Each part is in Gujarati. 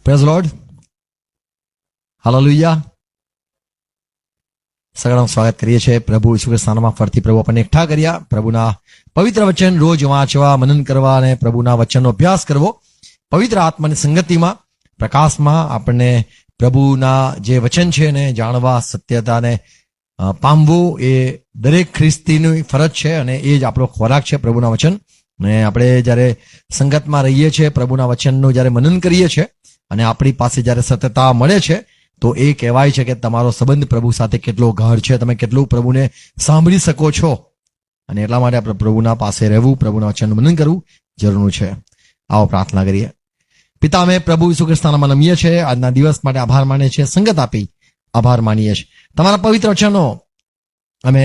Praise lord, hallelujah. સગળાનું સ્વાગત કરીએ છીએ. પ્રભુ ઈસુ ખ્રિસ્તના નામમાં ફરીથી પ્રભુ આપણને એકઠા કર્યા. પ્રભુના પવિત્ર વચન રોજ વાંચવા, મનન કરવા અને પ્રભુના વચનનો અભ્યાસ કરવો, પવિત્ર આત્માની સંગતિમાં, પ્રકાશમાં આપણને પ્રભુના જે વચન છે એને જાણવા, સત્યતાને પામવું એ દરેક ખ્રિસ્તીની ફરજ છે અને એ જ આપણો ખોરાક છે, પ્રભુના વચન. અને આપણે જ્યારે સંગતમાં રહીએ છીએ, પ્રભુના વચનનું જ્યારે મનન કરીએ છીએ અને આપણી પાસે જ્યારે સત્યતા મળે છે, તો એ કહેવાય છે કે તમારો સંબંધ પ્રભુ સાથે કેટલો ગાઢ છે, તમે કેટલું પ્રભુને સાંભળી શકો છો. અને એટલા માટે આપણે પ્રભુના પાસે રહેવું, પ્રભુના વચનનું મનન કરવું જરૂર છે. આવો પ્રાર્થના કરીએ. પિતા, અમે પ્રભુ ઈસુ ખ્રિસ્તના નામમાં નમીએ છીએ, આજના દિવસ માટે આભાર માનીએ છીએ, સંગત આપી આભાર માનીએ છીએ. તમારા પવિત્ર વચનો અમે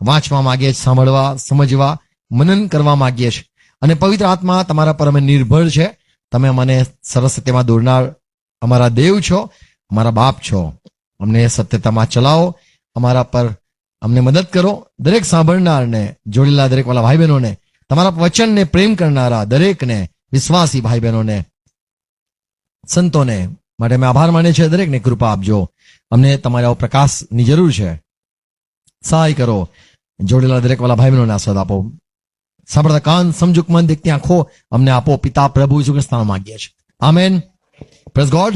વાંચવા માંગીએ છીએ, સાંભળવા, સમજવા, મનન કરવા માંગીએ છીએ. અને પવિત્ર આત્મા તમારા પર અમે નિર્ભર છે. તમે મને સરસ સત્યમાં દોરનાર અમારા દેવ છો, અમારા બાપ છો. અમને સત્યતામાં ચલાવો, અમારા પર અમને મદદ કરો. દરેક સાંભળનારને, જોડેલા દરેક વાલા ભાઈ બહેનોને, તમારા વચનને પ્રેમ કરનારા દરેકને, વિશ્વાસી ભાઈ બહેનોને, સંતોને માટે અમે આભાર માનીએ છીએ. દરેકને કૃપા આપજો. અમને તમારા પ્રકાશની જરૂર છે. સહાય કરો. જોડેલા દરેક વાલા ભાઈ બહેનોને આશીર્વાદ આપો. સાંભળતા કાન, સમજુક મન, દેખતી આંખો અમને આપો. પિતા પ્રભુ ઈસુ ખ્રિસ્તના નામમાં માંગીએ છીએ. Amen. Praise God.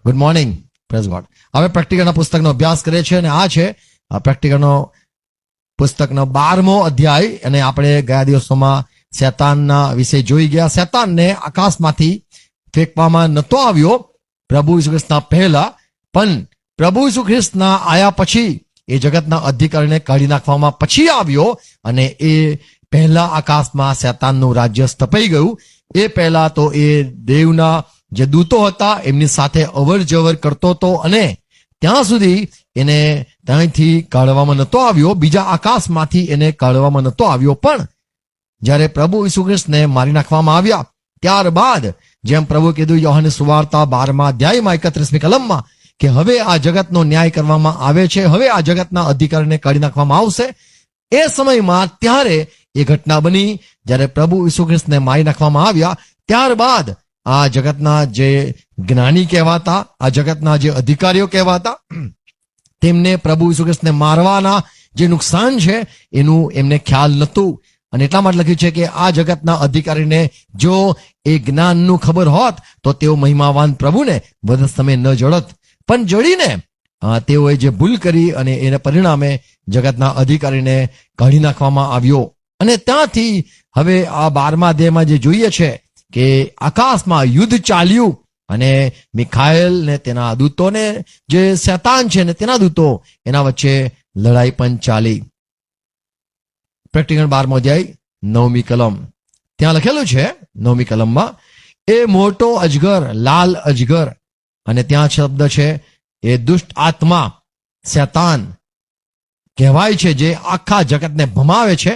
Good morning. Praise God. હવે પ્રેક્ટિકલના પુસ્તકનો અભ્યાસ કરીએ છીએ અને આ છે પ્રેક્ટિકલનો પુસ્તકનો 12મો અધ્યાય. અને આપણે ગયા દિવસોમાં શેતાનના વિશે જોઈ ગયા. શેતાનને આકાશમાંથી ફેંકવામાં નતો આવ્યો પ્રભુ ઈસુ ખ્રિસ્તના પહેલા, પણ પ્રભુ ઈસુ ખ્રિસ્તના આયા પછી એ જગતના અધિકારીને કાઢી નાખવામાં પછી આવ્યો. અને એ પહેલા આકાશમાં શેતાનનું રાજ્ય સ્થપાઈ ગયું. એ પહેલા તો એ દેવના જે દૂતો હતા એમની સાથે અવર જવર કરતો હતો અને ત્યાં સુધી એને ત્યાંથી કાઢવામાં નતો આવ્યો. બીજા આકાશમાંથી એને કાઢવામાં નતો આવ્યો. પણ જ્યારે પ્રભુ ઈસુ ખ્રિસ્તને મારી નાખવામાં આવ્યા ત્યારબાદ, જેમ પ્રભુ કીધું યોહાનની સુવાર્તા 12મા અધ્યાયમાં 31મી કલમમાં, કે હવે આ જગતનો ન્યાય કરવામાં આવે છે, હવે આ જગતના અધિકારીને કાઢી નાખવામાં આવશે. એ સમયમાં ત્યારે એ ઘટના બની જ્યારે પ્રભુ ઈસુ ખ્રિસ્તને મારી નાખવામાં આવ્યા. ત્યારબાદ આ જગતના જે જ્ઞાની કહેવાતા, આ જગતના જે અધિકારીઓ કહેવાતા, તેમને પ્રભુ ઈસુ ખ્રિસ્તને મારવાના જે નુકસાન છે એનું એમને ખ્યાલ નહોતું. અને એટલા માટે લખ્યું છે કે આ જગતના અધિકારીને જો એ જ્ઞાનનું ખબર હોત તો તેઓ મહિમાવાન પ્રભુને વધ સમય ન જડત. પણ જડીને તેઓએ જે ભૂલ કરી અને એને પરિણામે જગતના અધિકારીને કાઢી નાખવામાં આવ્યો. અને ત્યાંથી હવે આ 12મા અધ્યાયમાં જે જોઈએ છે કે આકાશમાં યુદ્ધ ચાલ્યું અને મિખાએલ ને તેના દૂતોને, જે શેતાન છે ને તેના દૂતો, એના વચ્ચે લડાઈ પણ ચાલી. પ્રેક્ટિકલ 12મો અધ્યાય 9મી કલમ. ત્યાં લખેલું છે 9મી કલમમાં, એ મોટો અજગર, લાલ અજગર, અને ત્યાં શબ્દ છે એ દુષ્ટ આત્મા, શેતાન કહેવાય છે, જે આખા જગતને ભમાવે છે.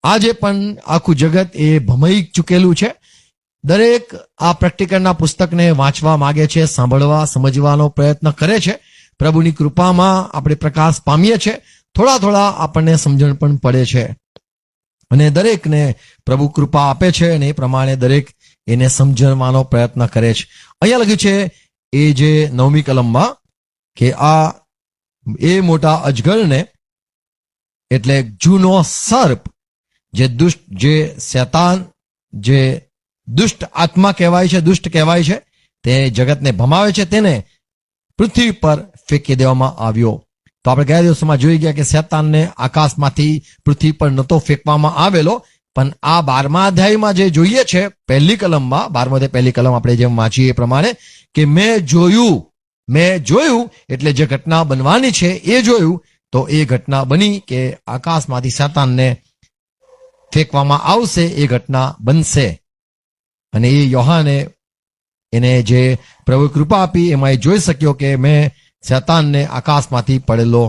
આજે પણ આખું જગત એ ભમાઈ ચૂકેલું છે. દરેક આ પ્રેક્ટિકલના પુસ્તકને વાંચવા માંગે છે, સાંભળવા, સમજવાનો પ્રયત્ન કરે છે. પ્રભુની કૃપામાં આપણે પ્રકાશ પામીએ છીએ. થોડા થોડા આપણને સમજણ પણ પડે છે અને દરેકને પ્રભુ કૃપા આપે છે અને એ પ્રમાણે દરેક એને સમજવાનો પ્રયત્ન કરે છે. અહીંયા લખ્યું છે એ જે 9મી કલમમાં કે આ એ મોટા અજગરને, એટલે જૂનો સર્પ, જે દુષ્ટ, જે શેતાન, જે દુષ્ટ આત્મા કહેવાય છે, દુષ્ટ કહેવાય છે, તે જગતને ભમાવે છે, તેને પૃથ્વી પર ફેંકી દેવામાં આવ્યો. તો આપણે ગયા દિવસોમાં જોઈ ગયા કે શેતાનને આકાશમાંથી પૃથ્વી પર નતો ફેંકવામાં આવેલો, પણ આ 12મા અધ્યાયમાં જે જોઈએ છે પહેલી કલમમાં, 12મો અધ્યાય પહેલી કલમ આપણે જેમ વાંચીએ એ પ્રમાણે, કે મેં જોયું એટલે જે ઘટના બનવાની છે એ જોયું. તો એ ઘટના બની કે આકાશમાંથી શેતાનને ફેંકવામાં આવશે, એ ઘટના બનશે. અને એ યોહાને એને જે પ્રભુ કૃપા આપી એમાં એ જોઈ શક્યો કે મેં શેતાનને આકાશમાંથી પડેલો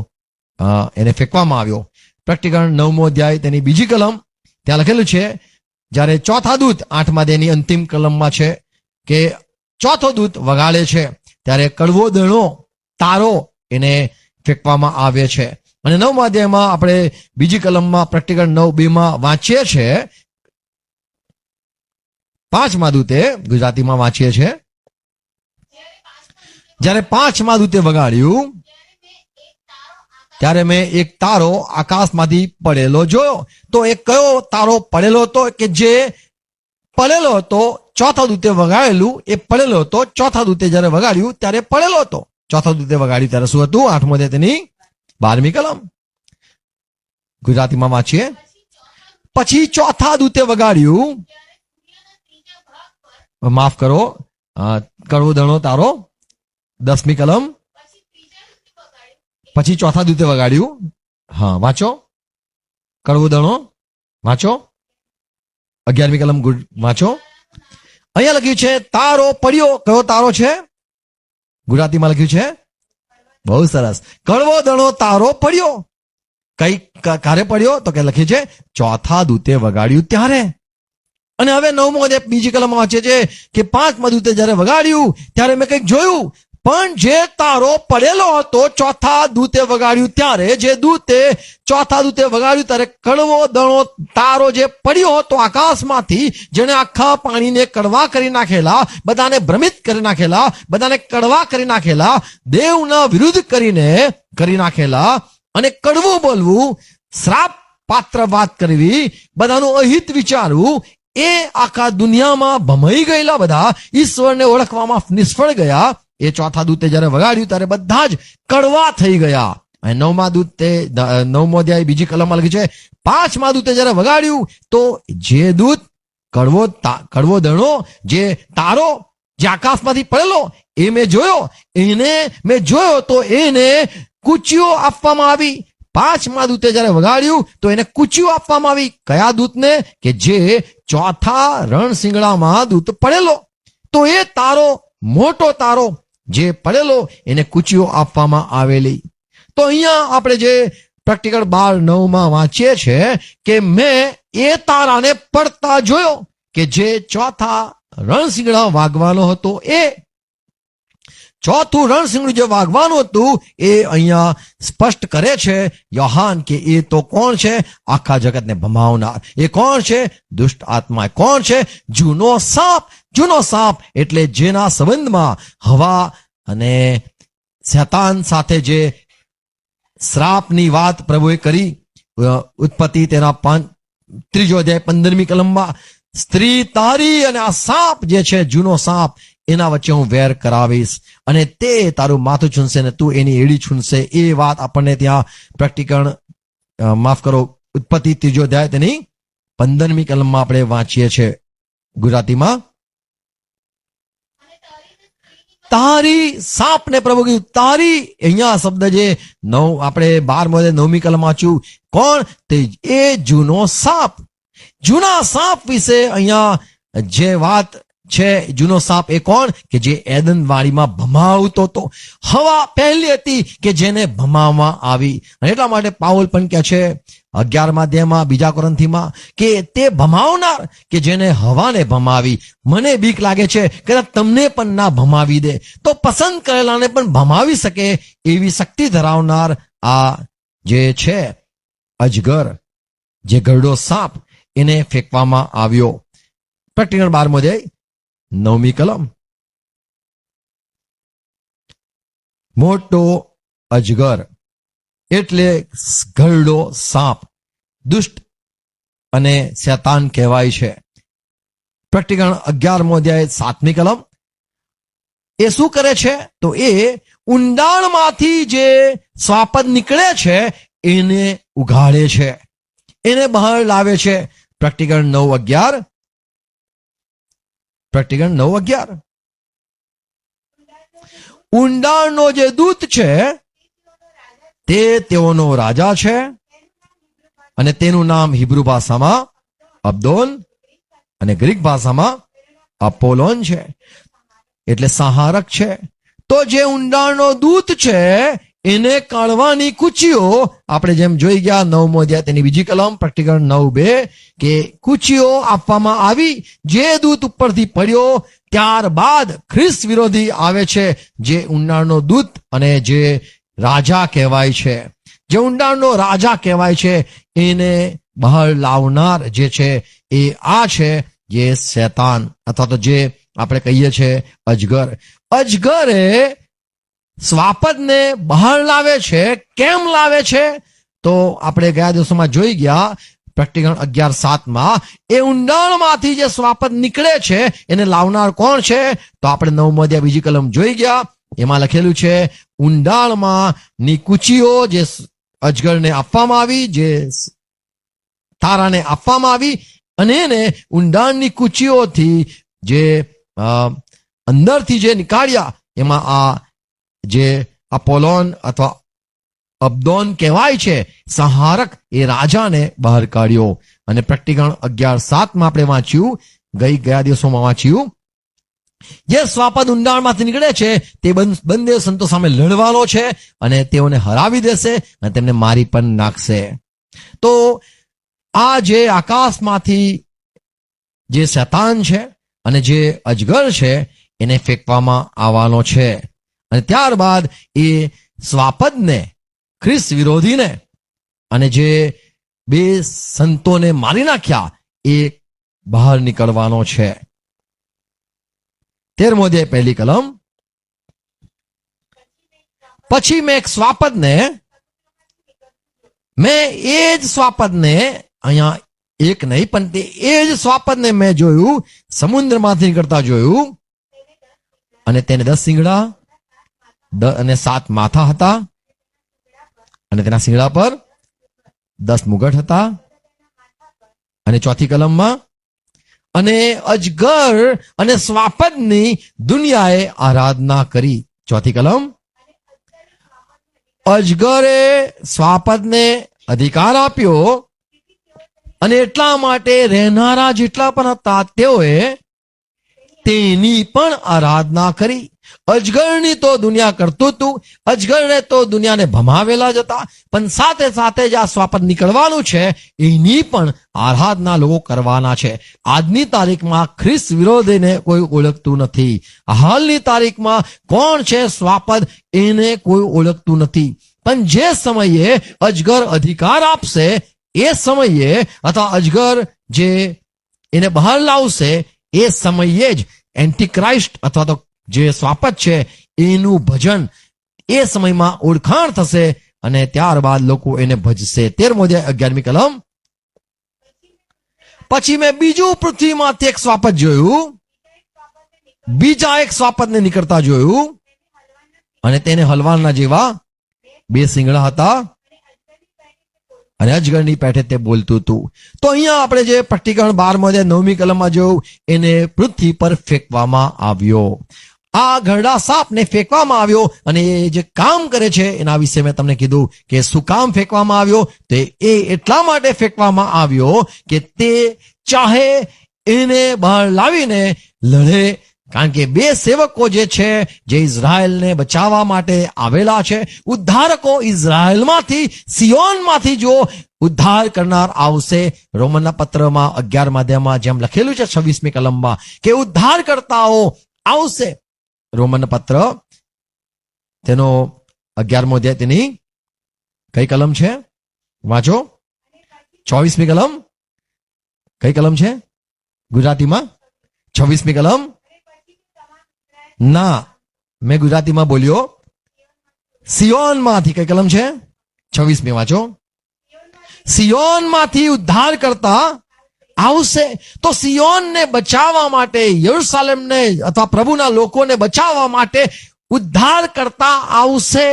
એને ફેંકવામાં આવ્યો. પ્રેક્ટિકલ 9મો અધ્યાય તેની બીજી કલમ, ત્યાં લખેલું છે, જ્યારે ચોથા દૂત, 8મા અધ્યાયની અંતિમ કલમમાં છે કે ચોથો દૂત વગાડે છે ત્યારે કડવો દણો, તારો એને ફેંકવામાં આવે છે. અને 9મા અધ્યાયમાં આપણે બીજી કલમમાં પ્રેક્ટિકલ 9:2માં વાંચીએ છીએ, 5મા દૂતે ગુજરાતીમાં વાંચીએ છીએ જ્યારે પાંચમા દૂતે વગાડ્યું ત્યારે મેં એક તારો આકાશમાંથી પડેલો જોયો. તો એ કયો તારો પડેલો હતો? કે જે પડેલો હતો ચોથા દૂતે વગાડેલું એ પડેલો હતો. ચોથા દૂતે જયારે વગાડ્યું ત્યારે પડેલો હતો. ચોથા દૂતે વગાડ્યું ત્યારે શું હતું? 8મો અધ્યાય તેની 12મી કલમ. ગુજરાતીમાં વાંચીએ. પછી ચોથા દૂતે વગાડ્યું, માફ કરો, કડવો દણો તારો 10મી કલમ. પછી ચોથા દૂતે વગાડ્યું. હા, વાંચો. કડવો દણો વાંચો. 11મી કલમ વાંચો. અહીંયા લખ્યું છે તારો પડ્યો. કયો તારો છે? ગુજરાતીમાં લખ્યું છે, બહુ સરસ, કડવો દણો તારો પડ્યો. કઈ ક્યારે પડ્યો? તો કે લખ્યું છે ચોથા દૂતે વગાડ્યું ત્યારે. અને હવે 9મો અધ્યાય બીજી કલમમાં વાંચે છે કે 5મા દૂતે જયારે વગાડ્યું ત્યારે મેં કંઈક જોયું, પણ જે તારો પડેલો હતો ચોથા દૂતે વગાડ્યું ત્યારે, જે દૂતે ચોથા દૂતે વગાડ્યું ત્યારે કડવો દણો તારો જે પડ્યો હતો આકાશમાંથી, જેને આખા પાણીને કડવા કરી નાખેલા, બધાને ભ્રમિત કરી નાખેલા, બધાને કડવા કરી નાખેલા, દેવના વિરુદ્ધ કરી નાખેલા, અને કડવું બોલવું, શ્રાપ પાત્ર વાત કરવી, બધાનું અહિત વિચારવું, એ આખા દુનિયામાં ભમાઈ ગયેલા બધા ઈશ્વરને ઓળખવામાં નિષ્ફળ ગયા. એ ચોથા દૂતે જયારે વગાડ્યું ત્યારે બધા જ કડવા થઈ ગયા. અને 9મો અધ્યાય બીજી કલમમાં લખ્યું છે 5મા દૂતે જયારે વગાડ્યું તો જે દૂત કડવો દણો જે તારો જે આકાશમાંથી પડેલો એ મેં જોયો તો એને કૂચીઓ આપવામાં આવી. 5મા દૂતે જયારે વગાડ્યું તો એને કૂચીઓ આપવામાં આવી. કયા દૂતને? કે જે ચોથા રણશિંગડામાં દૂત પડેલો. તો એ તારો, મોટો તારો જે પડેલો, એને કૂચીઓ આપવામાં આવેલી. તો અહીંયા આપણે જે પ્રેક્ટિકલ 12:9 વાંચીએ છે કે મેં એ તારાને પડતા જોયો કે જે ચોથા રણશિંગડા વાગવાનો હતો. એ ચોથું રણશિંગડું જે વાગવાનું હતું એ અહીંયા સ્પષ્ટ કરે છે યોહાન કે એ તો કોણ છે? આખા જગતને ભમાવનાર. એ કોણ છે? દુષ્ટ આત્મા. કોણ છે? જૂનો સાપ. જૂનો સાપ એટલે જેના સંબંધમાં હવા અને શૈતાન સાથે જે શ્રાપની વાત પ્રભુએ કરી. ઉત્પત્તિ તેના 3 અધ્યાય 15મી કલમમાં, સ્ત્રી તારી અને આ સાપ જે છે જૂનો સાપ, એના વચ્ચે હું વેર કરાવીશ અને તે તારું માથું છૂનશે ને તું એની એડી છૂનશે. એ વાત આપણને ત્યાં પ્રેક્ટિકલ, માફ કરો, ઉત્પત્તિ 3 અધ્યાય તેની 15મી કલમમાં આપણે વાંચીએ છીએ. ગુજરાતીમાં તારી સાપને પ્રભુ કીધું તારી. અહીંયા શબ્દ જે આપણે 12મો અધ્યાય 9મી કલમ વાંચ્યું, કોણ? તે એ જૂનો સાપ. જૂના સાપ વિશે અહીંયા જે વાત છે, જૂનો સાપ એ કોણ? કે જે એદન વાડીમાં ભમાવતો હતો. હવા પહેલી હતી કે જેને ભમાવવામાં આવી. અને એટલા માટે પાઉલ પણ કહે છે 11મા અધ્યાયમાં 2 કોરિન્થીમાં કે તે ભમાવનાર કે જેને હવાને ભમાવી. મને બીક લાગે છે કે તમને પણ ના ભમાવી દે, તો પસંદ કરેલાને પણ ભમાવી શકે એવી શક્તિ ધરાવનાર આ જે છે અજગર, જે ગરડો સાપ, એને ફેંકવામાં આવ્યો. પ્રેક્ટિકલ 12મો અધ્યાય 9મી કલમ. મોટો અજગર એટલે ગરડો સાપ, દુષ્ટ અને શૈતાન કહેવાય છે. પ્રેક્ટિકલ 11મો અધ્યાય 7મી કલમ. એ શું કરે છે? તો એ ઊંડાણમાંથી જે શ્વાપદ નીકળે છે એને ઉઘાડે છે, એને બહાર લાવે છે. પ્રેક્ટિકલ 9:11. પ્રેક્ટિકલ 9:11. ઊંડાણનો જે દૂત છે તે તેઓનો રાજા છે અને તેનું નામ હિબ્રુ ભાષામાં અબદોન અને ગ્રીક ભાષામાં અપોલોન છે, એટલે સંહારક છે. તો જે ઊંડાણનો દૂત છે એને કાઢવાની કૂચીઓ આપણે જેમ જોઈ ગયા 9મો અધ્યાય તેની 2 કલમ પ્રેક્ટિકલ 9:2 કે કૂચીઓ આપવામાં આવી. જે દૂત ઉપરથી પડ્યો ત્યારબાદ ખ્રિસ્ત વિરોધી આવે છે, જે ઊંડાણનો દૂત અને જે રાજા કહેવાય છે, જે ઊંડાણનો રાજા કહેવાય છે, એને બહાર લાવનાર જે છે એ આ છે, જે શૈતાન અથવા તો જે આપણે કહીએ છીએ અજગર. અજગરે સ્વાપદને બહાર લાવે છે. કેમ લાવે છે? તો આપણે ગયા દિવસોમાં જોઈ ગયા પ્રકટીકરણ 11:7 એ ઊંડાણમાંથી જે સ્વાપદ નીકળે છે એને લાવનાર કોણ છે? તો આપણે 9મો અધ્યાય બીજી કલમ જોઈ ગયા. એમાં લખેલું છે ઊંડાણમાં ની કૂચીઓ જે અજગરને આપવામાં આવી, જે તારાને આપવામાં આવી, અને એને ઊંડાણની કૂચીઓથી જે અંદરથી જે નીકાળ્યા એમાં આ જે અપોલોન અથવા અબ્દોન કહેવાય છે સંહારક, એ રાજાને બહાર કાઢ્યો. અને પ્રકટીકરણ 11:7 આપણે વાંચ્યું, ગયા દિવસોમાં વાંચ્યું, જે સ્વાપદ ઊંડાણમાંથી નીકળે છે તે બંને સંતો સામે લડવાનો છે અને તેઓને હરાવી દેશે અને તેમને મારી પણ નાખશે. તો આ જે આકાશમાંથી જે શૈતાન છે અને જે અજગર છે એને ફેંકવામાં આવવાનો છે. અને ત્યારબાદ એ સ્વાપદને, ખ્રિસ્ત વિરોધીને અને જે બે સંતોને મારી નાખ્યા એ બહાર નીકળવાનો છે. 13મો અધ્યાય પહેલી કલમ. પછી મેં એક સ્વાપદને, મેં એ જ સ્વાપદને, અહીંયા એક નહીં પણ તે એ જ સ્વાપદને મેં જોયું, સમુદ્રમાંથી નીકળતા જોયું, અને તેને 10 શિંગડા અને 7 માથા હતા, અને તેના શિંગડા પર 10 મુગટ હતા. અને ચોથી કલમમાં, અને અજગર અને સ્વાપદની દુનિયાએ આરાધના કરી. ચોથી કલમ, અજગરે સ્વાપદને અધિકાર આપ્યો અને એટલા માટે રહેનારા જેટલા પણ હતા તેઓએ તેની પણ આરાધના કરી. અજગરની તો દુનિયા કરતું હતું, અજગરને તો દુનિયાને ભમાવેલા જ હતા, પણ સાથે સાથે જ આ સ્વાપદ નીકળવાનું છે એની પણ આરાધના લોકો કરવાના છે. આજની તારીખમાં ખ્રિસ્ત વિરોધીને કોઈ ઓળખતું નથી. હાલની તારીખમાં કોણ છે સ્વાપદ એને કોઈ ઓળખતું નથી. પણ જે સમયે અજગર અધિકાર આપશે એ સમયે, અથવા અજગર જે એને બહાર લાવશે એ સમયે જ એન્ટીક્રાઇસ્ટ અથવા તો જે સ્વાપદ છે એનું ભજન એ સમયમાં ઓળખાણ થશે અને ત્યારબાદ લોકો એને ભજશે. 13મો અધ્યાય 11મી કલમ. પછી મેં બીજું પૃથ્વીમાંથી એક સ્વાપદ જોયું, બીજા એક સ્વાપદને નીકળતા જોયું, અને તેને હલવાના જેવા 2 શિંગડા હતા, અને અજગરની પેઠે તે બોલતું હતું. તો અહીંયા આપણે જે પ્રકટીકરણ 12મો અધ્યાય 9મી કલમમાં જોયું, એને પૃથ્વી પર ફેંકવામાં આવ્યો. આ ઘરડા સાપને ફેંકવામાં આવ્યો, અને એ જે કામ કરે છે એના વિશે મેં તમને કીધું કે શું કામ ફેંકવામાં આવ્યો. તો એ એટલા માટે ફેંકવામાં આવ્યો કે તે ચાહે એને બહાર લાવીને લડે. કારણ કે 2 સેવકો જે છે જે ઇઝરાયલને બચાવવા માટે આવેલા છે, ઉદ્ધારકો ઇઝરાયલમાંથી, સિયોનમાંથી જો ઉદ્ધાર કરનાર આવશે. રોમનના પત્રમાં 11મા અધ્યાયમાં જેમ લખેલું છે 26મી કલમમાં કે ઉદ્ધારકર્તાઓ આવશે. રોમન પત્ર તેનો 11મો અધ્યાય તેની કઈ કલમ છે? વાંચો. 24મી કલમ. કઈ કલમ છે ગુજરાતીમાં? 26મી કલમ. ના, મેં ગુજરાતીમાં બોલ્યો સિયોનમાંથી. કઈ કલમ છે? 26મી. વાંચો. સિયોનમાંથી ઉદ્ધાર કરતા આવશે. તો સિયોનને બચાવવા માટે, યરુશલેમને અથવા પ્રભુના લોકોને બચાવવા માટે ઉદ્ધાર કરતા આવશે.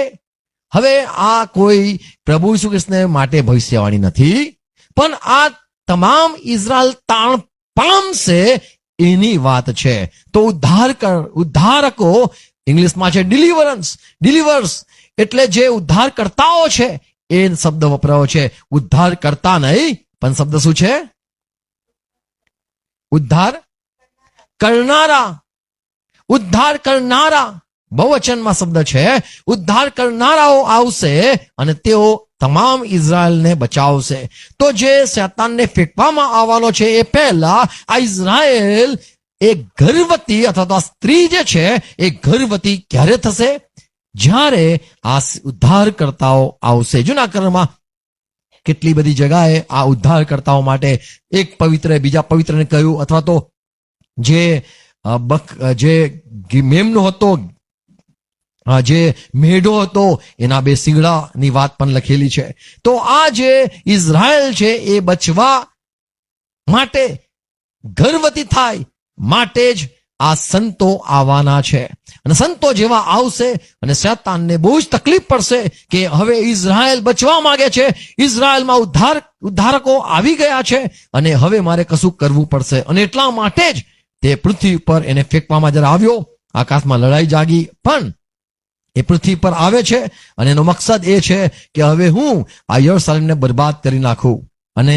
હવે આ કોઈ પ્રભુ ઈસુ ખ્રિસ્તને માટે ભવિષ્યવાણી નથી, પણ આ તમામ ઇઝરાયલ તાણ પામશે એની વાત છે. તો ઉદ્ધારકો ઇંગ્લિશમાં છે ડિલિવર્સ, એટલે જે ઉદ્ધાર કરતાઓ છે એ શબ્દ વપરાયો છે. ઉદ્ધાર કરતા નહીં, પણ શબ્દ શું છે? ઉદ્ધાર કરનારા. ઉદ્ધાર કરનારા બહુવચનમાં શબ્દ છે. ઉદ્ધાર કરનારાઓ આવશે અને તેઓ તમામ ઇઝરાયલને બચાવશે. તો જે શૈતાનને ફેંકવામાં આવવાનો છે એ પહેલા આ ઇઝરાયલ એ ગર્ભવતી અથવા તો આ સ્ત્રી જે છે એ ગર્ભવતી ક્યારે થશે? જ્યારે આ ઉદ્ધારકર્તાઓ આવશે. જૂના કરારમાં કેટલી બધી જગાએ આ ઉદ્ધારકર્તાઓ માટે એક પવિત્ર બીજા પવિત્રને કહ્યું, અથવા તો જે મેમનો હતો જે મેઢો હતો એના 2 શિંગડાની વાત પણ લખેલી છે. તો આ જે ઇઝરાયલ છે એ બચવા માટે, ગર્ભવતી થાય માટે જ આ સંતો આવવાના છે. અને સંતો જેવા આવશે અને શૈતાનને બહુ જ તકલીફ પડશે કે હવે ઇઝરાયલ બચવા માંગે છે, ઇઝરાયલમાં ઉદ્ધારકો આવી ગયા છે અને હવે મારે કશું કરવું પડશે. અને એટલા માટે જ તે પૃથ્વી પર એને ફેંકવામાં જ્યારે આવ્યો, આકાશમાં લડાઈ જાગી, પણ એ પૃથ્વી પર આવે છે અને એનો મકસદ એ છે કે હવે હું આ યરુશલેમને બરબાદ કરી નાખું અને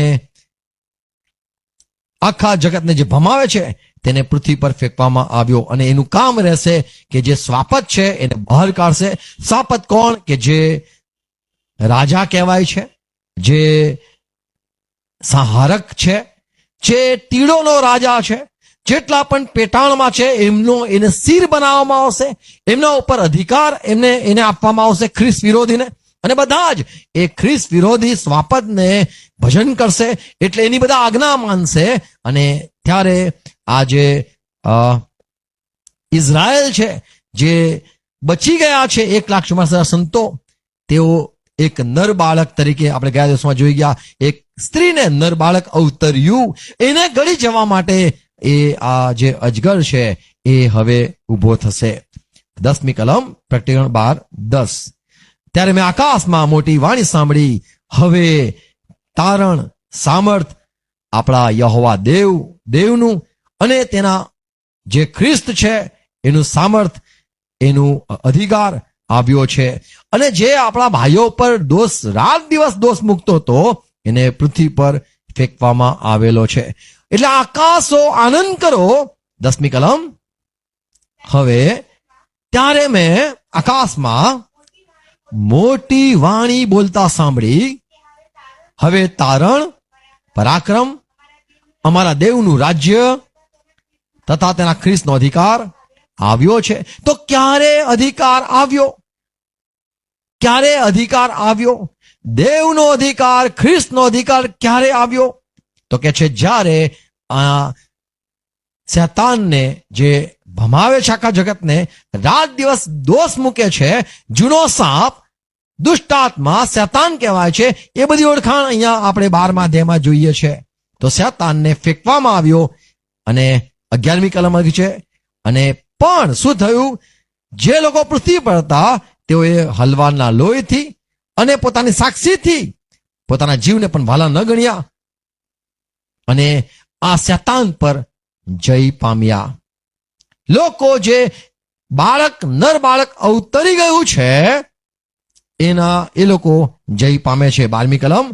આખા જગતને જે ભમાવે છે તેને પૃથ્વી પર ફેંકવામાં આવ્યો. અને એનું કામ રહેશે કે જે સ્વાપત છે એને બહાર કાઢશે. સ્વાપત કોણ? કે જે રાજા કહેવાય છે, જે સંહારક છે, જે તીડોનો રાજા છે, જેટલા પણ પેટાળમાં છે એને શિર બનાવવામાં આવશે, એમના ઉપર અધિકાર એને આપવામાં આવશે, ખ્રિસ્ત વિરોધીને. અને બધા જ એ ખ્રિસ્ત વિરોધી સ્વાપદને ભજન કરશે, એટલે એની બધા આજ્ઞા માનશે. અને ત્યારે આ જે ઇઝરાયલ છે, જે બચી ગયા છે 1,44,000 સંતો, તેઓ એક નર બાળક તરીકે આપણે ગયા દિવસમાં જોઈ ગયા, એક સ્ત્રીને નર બાળક અવતર્યું, એને ગળી જવા માટે એ આ જે અજગર છે એ હવે ઉભો થશે. 10મી કલમ પ્રકટીકરણ 12:10. ત્યારે મેં આકાશમાં મોટી વાણી સાંભળી, હવે તારણ સામર્થ આપણા યહોવા દેવનું અને તેના જે ખ્રિસ્ત છે એનું સામર્થ, એનું અધિકાર આવ્યો છે. અને જે આપણા ભાઈઓ પર રાત દિવસ દોષ મૂકતો હતો એને પૃથ્વી પર ફેંકવામાં આવેલો છે. એટલે આકાશો આનંદ કરો. 10મી કલમ. હવે ત્યારે મેં આકાશમાં મોટી વાણી બોલતા સાંભળી, હવે તારણ, પરાક્રમ અમારા દેવનું રાજ્ય તથા તેના ખ્રિસ્તનો અધિકાર આવ્યો છે. તો ક્યારે અધિકાર આવ્યો? ક્યારે અધિકાર આવ્યો? દેવનો અધિકાર, ખ્રિસ્તનો અધિકાર ક્યારે આવ્યો? તો કે છે જ્યારે શૈતાનને જે ભમાવે છે આખા જગતને, રાત દિવસ દોષ મૂકે છે, જૂનો સાપ, દુષ્ટાત્મા, શૈતાન કહેવાય છે, એ બધી ઓળખાણ અહીંયા આપણે 12મા અધ્યાયમાં જોઈએ છે. તો શૈતાનને ફેંકવામાં આવ્યો. અને 11મી કલમ લખી છે, અને પણ શું થયું? જે લોકો પૃથ્વી પર હતા તેઓએ હલવાના લોહીથી અને પોતાની સાક્ષીથી પોતાના જીવને પણ વાલા ન ગણ્યા અને આ શૈતાન પર જય પામ્યા. લોકો જે નર બાળક અવતરી ગયું છે એ લોકો જય પામે છે. 12મી કલમ.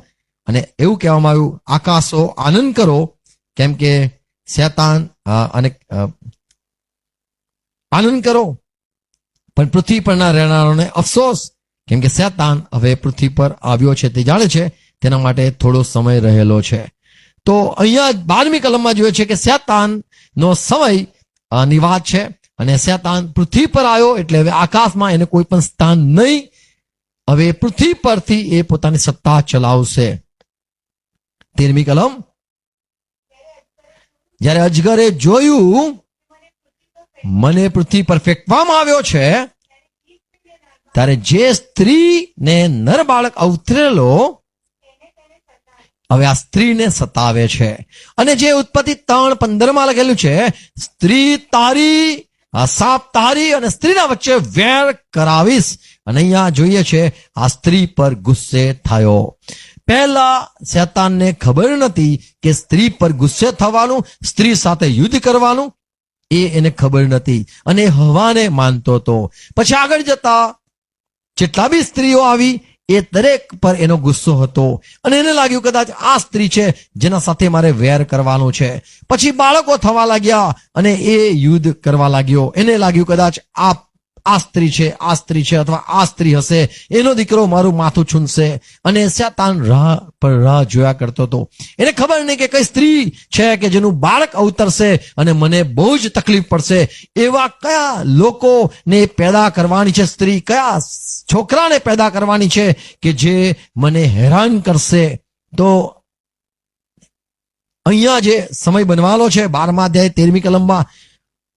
અને એવું કહેવામાં આવ્યું, આકાશો આનંદ કરો, કેમ કે શૈતાન અને આનંદ કરો, પણ પૃથ્વી પરના રહેનારાઓને અફસોસ, કેમ કે શૈતાન હવે પૃથ્વી પર આવ્યો છે, તે જાણે છે, તેના માટે થોડો સમય રહેલો છે. તો અહીંયા 12મી કલમમાં જોઈએ છે કે શૈતાનનો સમય ની વાત છે. અને શૈતાન પૃથ્વી પર આવ્યો એટલે હવે આકાશમાં એને કોઈ પણ સ્થાન નહીં. હવે પૃથ્વી પરથી એ પોતાની સત્તા ચલાવશે. 13મી કલમ. જ્યારે અજગરે જોયું મને પૃથ્વી પર ફેંકવામાં આવ્યો છે, ત્યારે જે સ્ત્રીને નર બાળક અવતરેલો, હવે આ સ્ત્રીને સતાવે છે. અને જે ઉત્પત્તિ 3:15 લખેલું છે, સ્ત્રી તારી, સાપ તારી અને સ્ત્રીના વચ્ચે વેર કરાવીશ. અને અહીંયા જોઈએ છે આ સ્ત્રી પર ગુસ્સે થયો. પહેલા શૈતાનને ખબર નથી કે સ્ત્રી પર ગુસ્સે થવાનું, સ્ત્રી સાથે યુદ્ધ કરવાનું, એને ખબર નથી અને હવાને માનતો હતો. પછી આગળ જતા જેટલા બી સ્ત્રીઓ આવી એ દરેક પર એનો ગુસ્સો હતો અને એને લાગ્યું કદાચ આ સ્ત્રી છે જેના સાથે મારે વેર કરવાનું છે. પછી બાળકો થવા લાગ્યા અને એ યુદ્ધ કરવા લાગ્યો. એને લાગ્યું કદાચ આ સ્ત્રી છે અથવા આ સ્ત્રી હશે, એનો દીકરો મારું માથું છૂંદશે. અને શૈતાન રાહ જોયા કરતો હતો. એને ખબર નહીં કે કઈ સ્ત્રી છે કે જેનું બાળક અવતરશે અને મને બહુ જ તકલીફ પડશે. એવા કયા લોકોને પેદા કરવાની છે સ્ત્રી, કયા છોકરાને પેદા કરવાની છે કે જે મને હેરાન કરશે. તો અહીંયા જે સમય બનવાનો છે 12મા અધ્યાય 13મી કલમમાં,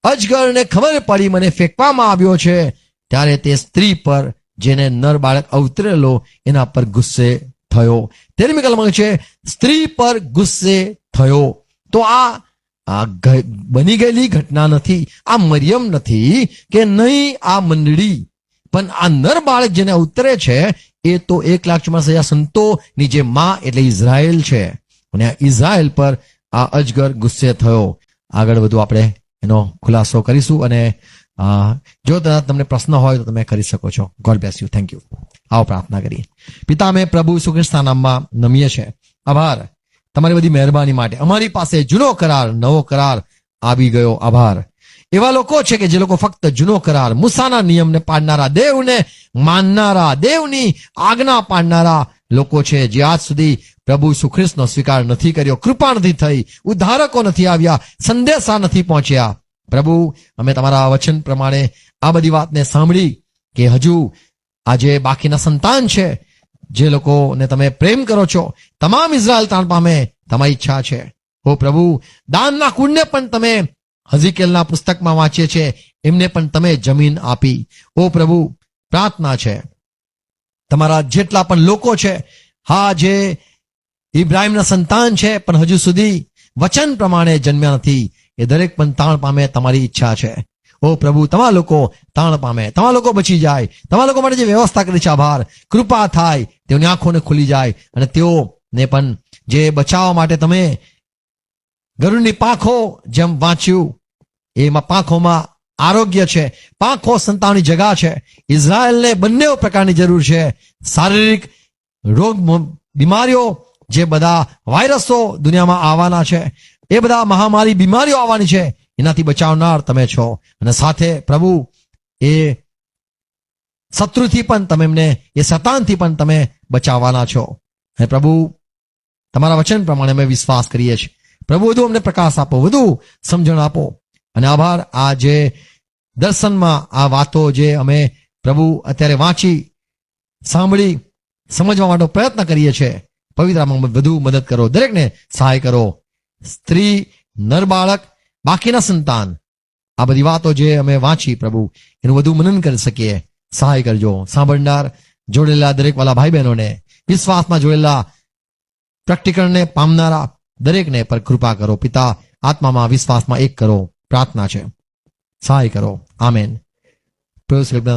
અજગરને ખબર પડી મને ફેંકવામાં આવ્યો છે, ત્યારે તે સ્ત્રી પર જેને નર બાળક અવતરેલો એના પર ગુસ્સે થયો. 13મી કલમમાં છે સ્ત્રી પર ગુસ્સે થયો. તો આ બની ગયેલી ઘટના નથી, આ મરિયમ નથી કે નહીં આ મંડળી, પણ આ નર બાળક જેને અવતરે છે એ તો 1,84,000 સંતોની જે માં એટલે ઇઝરાયલ છે, અને આ ઇઝરાયલ પર આ અજગર ગુસ્સે થયો. આગળ વધુ આપણે એનો ખુલાસો કરીશું, અને જો તમને પ્રશ્ન હોય તો તમે કરી શકો છો. God bless you. Thank you. આવો પ્રાર્થના કરીએ. પિતા, અમે પ્રભુ ઈસુ ખ્રિસ્તના નામમાં નમીએ છે. આભાર તમારી બધી મહેરબાની માટે. અમારી પાસે જૂનો કરાર, નવો કરાર આવી ગયો. આભાર. એવા લોકો છે કે જે લોકો ફક્ત જૂનો કરાર, મૂસાના નિયમને પાડનારા, દેવને માનનારા, દેવની આજ્ઞા પાડનારા લોકો છે, જે આજ સુધી પ્રભુ ઈસુ ખ્રિસ્તનો સ્વીકાર નથી કર્યો, કૃપા નથી થઈ, ઉદ્ધારકો નથી આવ્યા, સંદેશા નથી પહોંચ્યા. પ્રભુ, અમે તમારા વચન પ્રમાણે આ બધી વાતને સાંભળી કે હજુ આજે બાકીના સંતાન છે, જે લોકોને તમે પ્રેમ કરો છો, તમામ ઇઝરાયલ તાણ પામે તમારી ઈચ્છા છે. ઓ પ્રભુ, દાનના કુંડને પણ તમે હઝીકેલના પુસ્તકમાં વાંચીએ છીએ, એમને પણ તમે જમીન આપી. ઓ પ્રભુ, પ્રાર્થના છે તમારા જેટલા પણ લોકો છે, હા, જે ઇબ્રાહિમના સંતાન છે પણ હજુ સુધી વચન પ્રમાણે જન્મ્યા નથી, એ દરેક પણ તાણ પામે તમારી ઈચ્છા છે. ઓ પ્રભુ, તમારા લોકો તાણ પામે, તમારા લોકો બચી જાય, તમારા લોકો માટે જે વ્યવસ્થા કરી છે, આભાર. કૃપા થાય, તેઓની આંખોને ખુલી જાય, અને તેઓને પણ જે બચાવવા માટે તમે ગરુડની પાંખો જેમ વાંચ્યું, એમાં પાંખોમાં આરોગ્ય છે, પાંખો સંતાનની જગા છે. ઇઝરાયલને બંને પ્રકારની જરૂર છે. શારીરિક રોગ, બીમારીઓ, જે બધા વાયરસો દુનિયામાં આવવાના છે, એ બધા મહામારી બીમારીઓ આવવાની છે, એનાથી બચાવનાર તમે છો. અને સાથે પ્રભુ, એ શત્રુથી પણ તમે એમને, એ શતાનથી પણ તમે બચાવવાના છો. અને પ્રભુ, તમારા વચન પ્રમાણે અમે વિશ્વાસ કરીએ છીએ. પ્રભુ, વધુ અમને પ્રકાશ આપો, વધુ સમજણ આપો. અને આભાર, આ જે દર્શનમાં આ વાતો જે અમે પ્રભુ અત્યારે વાંચી, સાંભળી, સમજવા માટે પ્રયત્ન કરીએ છીએ, પવિત્ર આત્મામાં વધુ મદદ કરો, દરેકને સહાય કરો. સ્ત્રી, નર બાળક, બાકીના સંતાન, આ બધી વાતો જે અમે વાંચી પ્રભુ, એનું વધુ મનન કરી શકીએ, સહાય કરજો. સાંભળનાર જોડેલા દરેક વાલા ભાઈ બહેનોને, વિશ્વાસમાં જોડેલા પ્રેક્ટિકલને પામનારા દરેકને પર કૃપા કરો. પિતા, આત્મામાં વિશ્વાસમાં એક કરો, પ્રાર્થના છે, સહાય કરો. આમેન.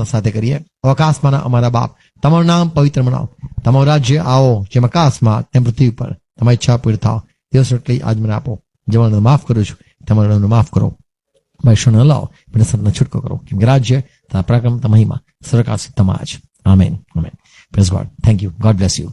સાથે કરીએ. અવકાશમાં અમારા બાપ, તમારું નામ પવિત્ર મનાવો, તમારું રાજ્ય આવો, જેમ આકાશમાં તેમ પૃથ્વી પર તમારી ઈચ્છા પૂરી થાવ. દિવસ રોટલી આજ મને આપો, જવાનું માફ કરું છું, તમારું માફ કરો, વૈષ્ણવ ન લાવો, મને સતનો છૂટકો કરો, કેમ કે રાજ્ય, તમારા પરાક્રમ, મહિમા, સર્વકાશ તમારા જ. Amen. Amen. Praise God. Thank you. God bless you.